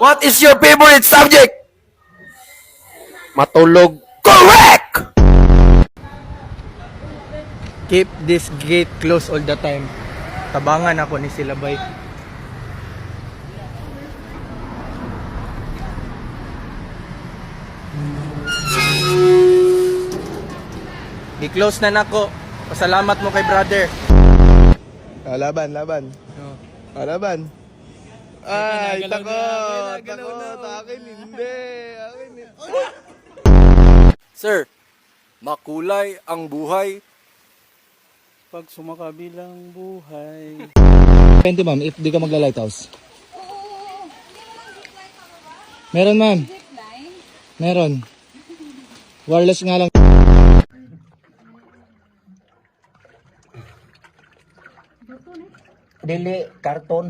What is your favorite subject? Matulog. Correct! Keep this gate closed all the time. Tabangan ako ni sila bay. I-close na nako. Pasalamat mo kay brother. Laban. Laban. Ay, takot. Akin hindi. Sir, makulay ang buhay. Pag sumakabilang buhay. Pwede ma'am, if di ka magla-lighthouse. Meron ma'am. Meron. Wireless nga lang. Dili, karton.